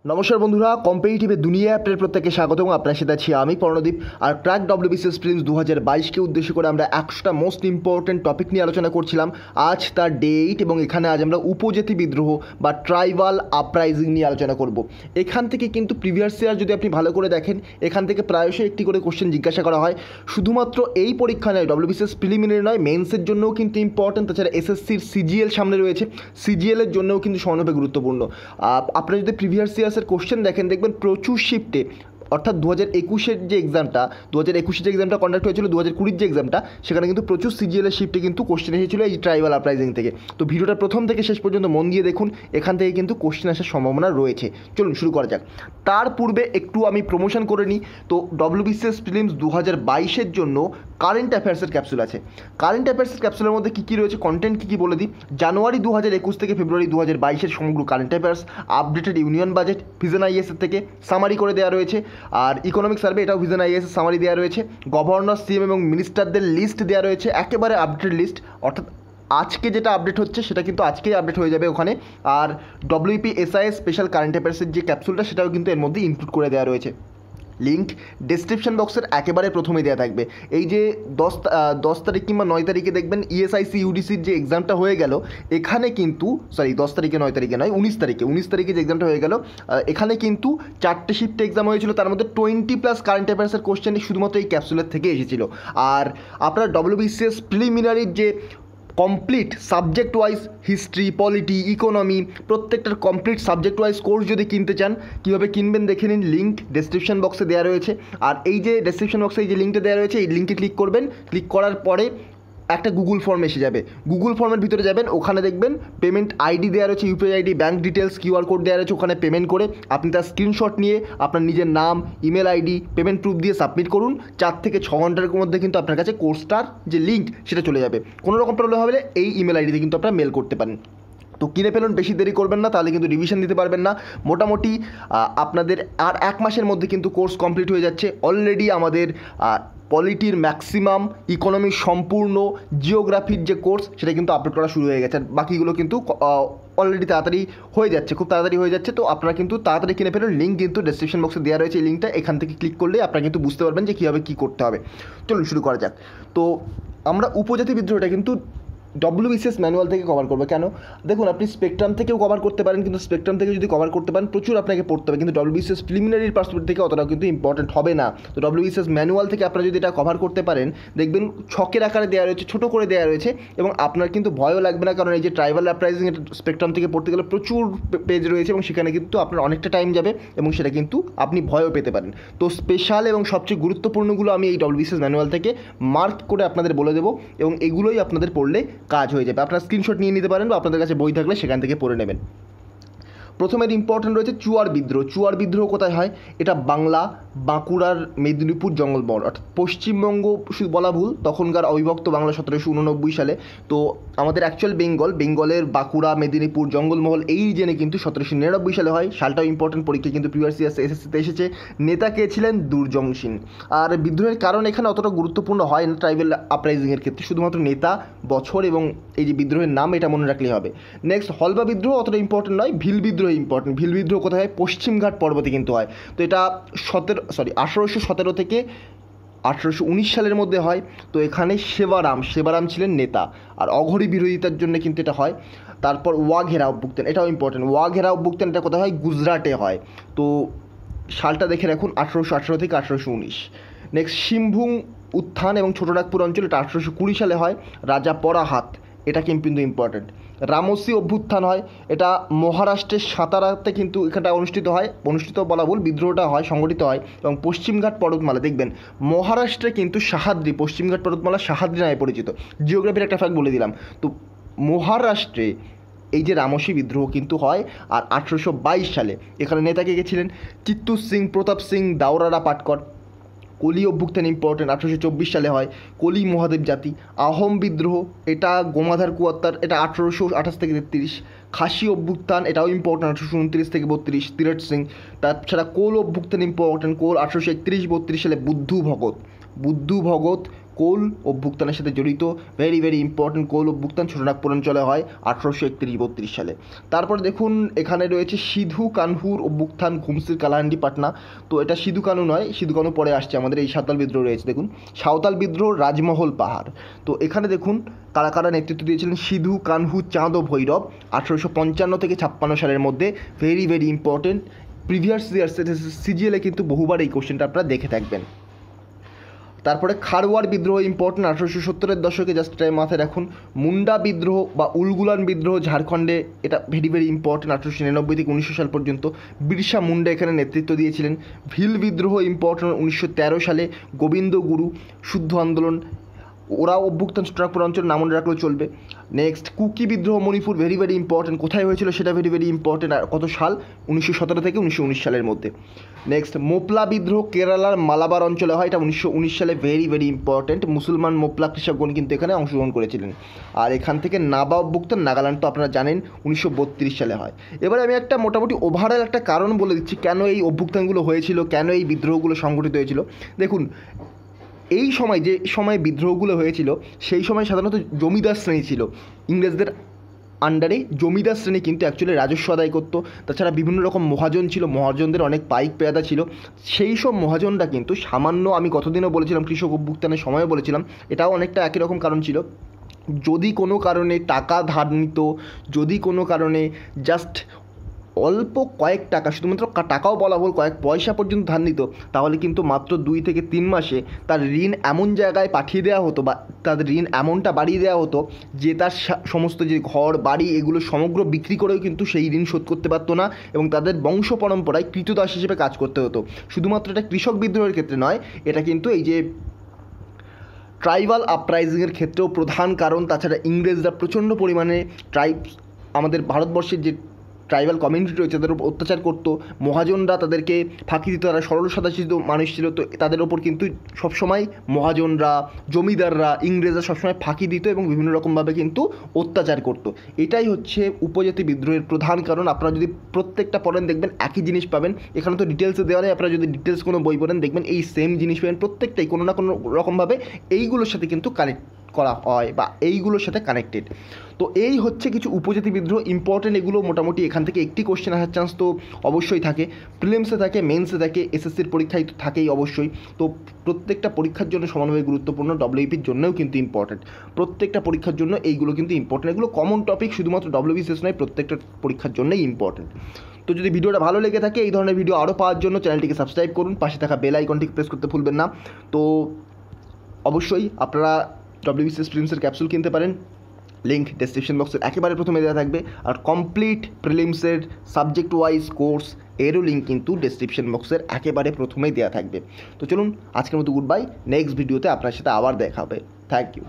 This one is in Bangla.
নমস্কার বন্ধুরা, কম্পিটিটিভের দুনিয়া অ্যাপের প্রত্যেককে স্বাগতম। আপনার সাথে আছি আমি প্রণদীপ। আর ক্র্যাক WBCS প্রিলিমস 2022কে উদ্দেশ্য করে আমরা 100টা মোস্ট ইম্পর্টেন্ট টপিক নিয়ে আলোচনা করছিলাম। আজ তার ডেট এবং এখানে আজ আমরা উপজাতি বিদ্রোহ বা ট্রাইবাল আপরাইজিং নিয়ে আলোচনা করব। এখান থেকে কিন্তু প্রিভিয়াস ইয়ার যদি আপনি ভালো করে দেখেন, এখান থেকে প্রায়শই একটি করে কোশ্চেন জিজ্ঞাসা করা হয়। শুধুমাত্র এই পরীক্ষা নয়, WBCS প্রিলিমিনারি নয়, মেন্সের জন্যও কিন্তু ইম্পর্টেন্ট। তাছাড়া SSCর CGL সামনে রয়েছে, CGLের জন্যও কিন্তু সমানভাবে গুরুত্বপূর্ণ। আপনারা যদি প্রিভিয়াস ইয়ার্সের কোশ্চেন দেখেন, দেখবেন প্রচুর শিফটে, অর্থাৎ 2021-এর যে এক্সামটা, 2021-এর যে এক্সামটা কন্ডাক্ট হয়েছিল, 2020-র যে এক্সামটা, সেখানে কিন্তু প্রচুর CGL-এর শিফটে কিন্তু কোশ্চেন এসেছিলো এই ট্রাইবাল আপরাইজিং থেকে। তো ভিডিওটা প্রথম থেকে শেষ পর্যন্ত মন দিয়ে দেখুন, এখান থেকে কিন্তু কোশ্চেন আসার সম্ভাবনা রয়েছে। চলুন শুরু করা যাক। তার পূর্বে একটু আমি প্রমোশন করে নিই। তো WBCS প্রিলিমস 2022-এর জন্য কারেন্ট অ্যাফেয়ার্সের ক্যাপসুল আছে। কারেন্ট অ্যাফেয়ার্সের ক্যাপসুলের মধ্যে কী কী রয়েছে, কন্টেন্ট কী কী বলে দিই। জানুয়ারি 2021 থেকে ফেব্রুয়ারি 2022-এর সমগ্র current affairs, updated union budget vision IAS-এর থেকে সামারি করে দেওয়া রয়েছে। আর ইকোনমিক সার্ভে, এটাও ভিশন IAS-এর সামারি দেওয়া রয়েছে। গভর্নর, CM এবং মিনিস্টারদের লিস্ট দেওয়া রয়েছে, একেবারে আপডেটেড লিস্ট। অর্থাৎ আজকে যেটা আপডেট হচ্ছে সেটা কিন্তু আজকেই আপডেট হয়ে যাবে ওখানে। আর WBCS স্পেশাল কারেন্ট অ্যাফেয়ার্সের যে ক্যাপসুলটা, সেটাও কিন্তু এর মধ্যে ইনক্লুড করে দেওয়া রয়েছে। লিঙ্ক ডেসক্রিপশন বক্সের একেবারে প্রথমেই দেওয়া থাকবে। এই যে 10 তারিখ কিংবা 9 তারিখে দেখবেন ESIC UDCর যে এক্সামটা হয়ে গেল, এখানে কিন্তু 10 তারিখে 9 তারিখে নয়, 19 তারিখে যে এক্সামটা হয়ে গেল, এখানে কিন্তু 4টে শিফটে এক্সাম হয়েছিল। তার মধ্যে 20+ কারেন্ট অ্যাফেয়ার্সের কোশ্চেন শুধুমাত্র এই ক্যাপসুলের থেকে এসেছিল। আর আপনারা WBCS প্রিলিমিনারির যে complete subject wise history, polity, economy, প্রত্যেকটার কমপ্লিট সাবজেক্ট ওয়াইজ কোর্স যদি কিনতে চান, কীভাবে কিনবেন দেখে নিন। লিঙ্ক ডেসক্রিপশন বক্সে দেওয়া রয়েছে। আর এই যে ডেসক্রিপশন বক্সে এই যে লিঙ্কটা দেওয়া রয়েছে, এই লিঙ্কে ক্লিক করবেন। ক্লিক করার পরে একটা গুগল ফর্ম এসে যাবে। গুগল ফর্মের ভিতরে যাবেন, ওখানে দেখবেন পেমেন্ট ID দেওয়া রয়েছে, UPI ID, bank details, QR code দেওয়া রয়েছে। ওখানে পেমেন্ট করে আপনি তার স্ক্রিনশট নিয়ে আপনার নিজের নাম, ইমেল ID, পেমেন্ট প্রুফ দিয়ে সাবমিট করুন। 4 থেকে 6 ঘন্টার মধ্যে কিন্তু আপনার কাছে কোর্সটার যে লিঙ্ক সেটা চলে যাবে। কোনো রকম প্রবলেম হলে এই ইমেল IDতে কিন্তু আপনারা মেল করতে পারেন। তো কিনে ফেলুন, বেশি দেরি করবেন না, তাহলে কিন্তু রিভিশন দিতে পারবেন না। মোটামুটি আপনাদের আর 1 মাসের মধ্যে কিন্তু কোর্স কমপ্লিট হয়ে যাচ্ছে। অলরেডি আমাদের পলিটির ম্যাক্সিমাম, ইকোনমির সম্পূর্ণ, জিওগ্রাফির যে কোর্স সেটা কিন্তু আপলোড করা শুরু হয়ে গেছে। বাকিগুলো কিন্তু অলরেডি তাড়াতাড়ি হয়ে যাচ্ছে, খুব তাড়াতাড়ি হয়ে যাচ্ছে। তো আপনারা কিন্তু তাড়াতাড়ি কিনে ফেলুন। লিঙ্ক কিন্তু ডেসক্রিপশন বক্সে দেওয়া রয়েছে। এই লিঙ্কটা এখান থেকে ক্লিক করলে আপনারা কিন্তু বুঝতে পারবেন যে কীভাবে কী করতে হবে। চলুন শুরু করা যাক। তো আমরা উপজাতি বিদ্রোহটা কিন্তু WBCS ম্যানুয়াল থেকে কভার করবে। কেন? দেখুন, আপনি স্পেকট্রাম থেকেও কভার করতে পারেন, কিন্তু স্পেকট্রাম থেকে যদি কভার করতে পারেন প্রচুর আপনাকে পড়তে হবে, কিন্তু WBCS প্রিলিমিনারির পার্সপেক্টিভ থেকে অতটাও কিন্তু ইম্পর্টেন্ট হবে না। তো WBCS ম্যানুয়াল থেকে আপনারা যদি এটা কভার করতে পারেন, দেখবেন ছকের আকারে দেওয়া রয়েছে, ছোটো করে দেওয়া রয়েছে, এবং আপনার কিন্তু ভয়ও লাগবে না। কারণ এই যে ট্রাইবাল আপরাইজিং, এটা স্পেকট্রাম থেকে পড়তে গেলে প্রচুর পেজ রয়েছে এবং সেখানে কিন্তু আপনার অনেকটা টাইম যাবে এবং সেটা কিন্তু আপনি ভয়ও পেতে পারেন। তো স্পেশাল এবং সবচেয়ে গুরুত্বপূর্ণগুলো আমি এই WBCS ম্যানুয়াল থেকে মার্ক করে আপনাদের বলে দেবো, এবং এগুলোই আপনাদের পড়লে কাজ হয়ে যাবে। আপনারা স্ক্রিনশট নিয়ে নিতে পারেন বা আপনাদের কাছে বই থাকলে সেখান থেকে পড়ে নেবেন। প্রথমের ইম্পর্টেন্ট রয়েছে চুয়ার বিদ্রোহ। চুয়ার বিদ্রোহ কোথায় হয়? এটা বাংলা, বাঁকুড়ার মেদিনীপুর জঙ্গলমহল, অর্থাৎ পশ্চিমবঙ্গ বলা ভুল, তখনকার অবিভক্ত বাংলা 1789 সালে। তো আমাদের অ্যাকচুয়াল বেঙ্গলের বাঁকুড়া, মেদিনীপুর, জঙ্গলমহল এই রিজনে কিন্তু 1799 সালে হয়। সালটাও ইম্পর্টেন্ট, পরীক্ষা কিন্তু প্রিভিয়াস ইয়ার SSCতে এসেছে। নেতা কে ছিলেন? দুর্জং সিং। আর বিদ্রোহের কারণ এখানে অতটা গুরুত্বপূর্ণ হয় না ট্রাইবাল আপরাইজিংয়ের ক্ষেত্রে, শুধুমাত্র নেতা, বছর এবং এই যে বিদ্রোহের নাম, এটা মনে রাখলেই হবে। নেক্সট, হলবা বিদ্রোহ অতটা ইম্পর্টেন্ট নয়। ভিল বিদ্রোহ ইম্পর্টেন্ট। ভিল বিদ্রোহ কোথায় হয়? পশ্চিমঘাট পর্বতে কিন্তু হয়। তো এটা 1817 থেকে 1819 সালের মধ্যে হয়। তো এখানে সেবারাম ছিলেন নেতা, আর অঘরী বিরোধিতার জন্য কিন্তু এটা হয়। তারপর ওয়াঘেরা অভ্যুত্থান, এটাও ইম্পর্টেন্ট। ওয়াঘেরা অভ্যুত্থান এটা কোথায় হয়? গুজরাটে হয়। তো সালটা দেখে রাখুন, 1818 থেকে 1819। নেক্সট, সিংভূম উত্থান এবং ছোটনাগপুর অঞ্চল, এটা 1820 সালে হয়। রাজা পরাহাত, এটা কিন্তু ইম্পর্টেন্ট। রামসি অভ্যুত্থান হয়, এটা মহারাষ্ট্রের সাতারাতে কিন্তু এখানটা অনুষ্ঠিত বলা ভুল, বিদ্রোহটা হয়, সংগঠিত হয়। এবং পশ্চিমঘাট পর্বতমালা, দেখবেন মহারাষ্ট্রে কিন্তু সাহাদ্রি, পশ্চিমঘাট পর্বতমালা সাহাদ্রি নামে পরিচিত। জিওগ্রাফির একটা ফ্যাক্ট বলে দিলাম। তো মহারাষ্ট্রে এই যে রামসি বিদ্রোহ কিন্তু হয়। আর 1822 সালে এখানে নেতা কে ছিলেন? চিত্তুর সিং, প্রতাপ সিং, দাওরারা পাটকর। কলি অভ্যুত্থান ইম্পর্টেন্ট, 1824 সালে হয়। কলি মহাদেব জাতি। আহোম বিদ্রোহ, এটা গোমাধার কুয়াত্তার, এটা 1828 থেকে 33। খাসি অভ্যুত্থান, এটাও ইম্পর্টেন্ট, 1829 থেকে 32, তিরট সিং। তাছাড়া কোল অভ্যুত্থান ইম্পর্টেন্ট, কোল 1831-32 সালে। বুদ্ধু ভগত, কোল অভ্যুত্থানের সাথে জড়িত, ভেরি ভেরি ইম্পর্টেন্ট। কোল অভ্যুত্থান ছোটনাগপুর অঞ্চলে হয় 1831-32 সালে। তারপরে দেখুন এখানে রয়েছে সিধু কানহুর অভ্যুত্থান, ঘুমসির কালাহান্ডি পাটনা। তো এটা সিধু কানু নয়, সিধু কানু পরে আসছে, আমাদের এই সাঁওতাল বিদ্রোহ রয়েছে। দেখুন সাঁওতাল বিদ্রোহ, রাজমহল পাহাড়। তো এখানে দেখুন কারা কারা নেতৃত্ব দিয়েছিলেন, সিধু কানহু, চাঁদ ও ভৈরব, 1855 থেকে 56 সালের মধ্যে। Very very important, previous year সিজিএলে কিন্তু বহুবার এই কোশ্চেনটা আপনারা দেখে থাকবেন। তারপরে খারওয়ার বিদ্রোহ ইম্পর্টেন্ট, 1870-এর দশকে, জাস্ট টাইম মাথায় রাখুন। মুন্ডা বিদ্রোহ বা উলগুলান বিদ্রোহ ঝাড়খণ্ডে, এটা ভেরি ভেরি ইম্পর্টেন্ট, 1899 থেকে 1900 সাল পর্যন্ত। বিরসা মুন্ডা এখানে নেতৃত্ব দিয়েছিলেন। ভিল বিদ্রোহ ইম্পর্টেন্ট, 1913 সালে, গোবিন্দ গুরু, শুদ্ধ আন্দোলন, ওরাও অভ্যুত্থান, ছোটনাগপুর অঞ্চল, নাম মনে রাখলেও চলবে। নেক্সট কুকি বিদ্রোহ মণিপুর, ভেরি ভেরি ইম্পর্টেন্ট, কোথায় হয়েছিল সেটা ভেরি ভেরি ইম্পর্টেন্ট, আর কত সাল, 1917 থেকে 1919 সালের মধ্যে। নেক্সট মোপলা বিদ্রোহ কেরালার মালাবার অঞ্চলে হয়, এটা 1919 সালে, ভেরি ভেরি ইম্পর্টেন্ট। মুসলমান মোপলা কৃষকগণ কিন্তু এখানে অংশগ্রহণ করেছিলেন। আর এখান থেকে নাবা অভ্যুত্থান, নাগাল্যান্ড তো আপনারা জানেন, 1932 সালে হয়। এবার আমি একটা মোটামুটি ওভারঅল একটা কারণ বলে দিচ্ছি কেন এই অভ্যুত্থানগুলো হয়েছিল, কেন এই বিদ্রোহগুলো সংগঠিত হয়েছিল। দেখুন এই সময় যে সময় বিদ্রোহগুলো হয়েছিল সেই সময় সাধারণত জমিদার শ্রেণী ছিল, ইংরেজদের আন্ডারে জমিদার শ্রেণী কিন্তু অ্যাকচুয়ালি রাজস্ব আদায় করতো। তাছাড়া বিভিন্ন রকম মহাজন ছিল, মহাজনদের অনেক পাইক পেয়াদা ছিল। সেই সব মহাজনরা কিন্তু সামান্য, আমি কতদিনও বলেছিলাম কৃষক অভ্যুত্থানের সময়ও বলেছিলাম, এটাও অনেকটা একই রকম কারণ ছিল। যদি কোনো কারণে টাকা ধার নিত, যদি কোনো কারণে জাস্ট অল্প কয়েক টাকা, শুধুমাত্র টাকাও বলা ভুল, কয়েক পয়সা পর্যন্ত ধার নিত, তাহলে কিন্তু মাত্র 2 থেকে 3 মাসে তার ঋণ এমন জায়গায় পাঠিয়ে দেওয়া হতো বা তাদের ঋণ এমনটা বাড়িয়ে দেওয়া হতো যে তার সমস্ত যে ঘর বাড়ি এগুলো সমগ্র বিক্রি করেও কিন্তু সেই ঋণ শোধ করতে পারতো না, এবং তাদের বংশ পরম্পরায় কৃতদাস হিসেবে কাজ করতে হতো। শুধুমাত্র এটা কৃষক বিদ্রোহের ক্ষেত্রে নয়, এটা কিন্তু এই যে ট্রাইবাল আপরাইজিংয়ের ক্ষেত্রেও প্রধান কারণ। তাছাড়া ইংরেজরা প্রচণ্ড পরিমাণে আমাদের ভারতবর্ষের যে ট্রাইবাল কমিউনিটি রয়েছে তাদের উপর অত্যাচার করতো, মহাজনরা তাদেরকে ফাঁকি দিত, তারা সরল সাদাসিধ মানুষ ছিল, তো তাদের ওপর কিন্তু সবসময় মহাজনরা, জমিদাররা, ইংরেজরা সবসময় ফাঁকি দিত এবং বিভিন্ন রকমভাবে কিন্তু অত্যাচার করতো। এটাই হচ্ছে উপজাতি বিদ্রোহের প্রধান কারণ। আপনারা যদি প্রত্যেকটা পড়েন দেখবেন একই জিনিস পাবেন, এখানে তো ডিটেলসে দেওয়া নেই, আপনারা যদি ডিটেলস কোনো বই পড়েন দেখবেন এই সেম জিনিস পাবেন, প্রত্যেকটাই কোনো না কোনো রকমভাবে এইগুলোর সাথে কিন্তু কানেক্ট করা হয় বা এইগুলোর সাথে কানেক্টেড। তো এই হচ্ছে কিছু উপজাতি বিদ্রোহ ইম্পর্টেন্ট, এগুলো মোটামুটি এখান থেকে একটি কোশ্চেন আসার চান্স তো অবশ্যই থাকে, প্রিলিমসে থাকে, মেন্সে থাকে, এসএসসির পরীক্ষায় তো থাকেই অবশ্যই। তো প্রত্যেকটা পরীক্ষার জন্য সমানভাবে গুরুত্বপূর্ণ, ডব্লিউপির জন্যও কিন্তু ইম্পর্টেন্ট, প্রত্যেকটা পরীক্ষার জন্য এইগুলো কিন্তু ইম্পর্টেন্ট, এগুলো কমন টপিক, শুধুমাত্র WBCS নয়, প্রত্যেকটা পরীক্ষার জন্যই ইম্পর্টেন্ট। তো যদি ভিডিওটা ভালো লেগে থাকে, এই ধরনের ভিডিও আরও পাওয়ার জন্য চ্যানেলটিকে সাবস্ক্রাইব করুন, পাশে থাকা বেল আইকনটিকে প্রেস করতে ভুলবেন না। তো অবশ্যই আপনারা WBCS প্রিলিমসের ক্যাপসুল কিনতে পারেন, লিঙ্ক ডেসক্রিপশন বক্সের একেবারে প্রথমে দেওয়া থাকবে। আর কমপ্লিট প্রিলিমসের সাবজেক্ট ওয়াইজ কোর্স এরও লিঙ্ক কিন্তু ডেসক্রিপশন বক্সের একেবারে প্রথমেই দেওয়া থাকবে। তো চলুন আজকের মতো গুড বাই, নেক্সট ভিডিওতে আপনার সাথে আবার দেখা হবে। Thank you.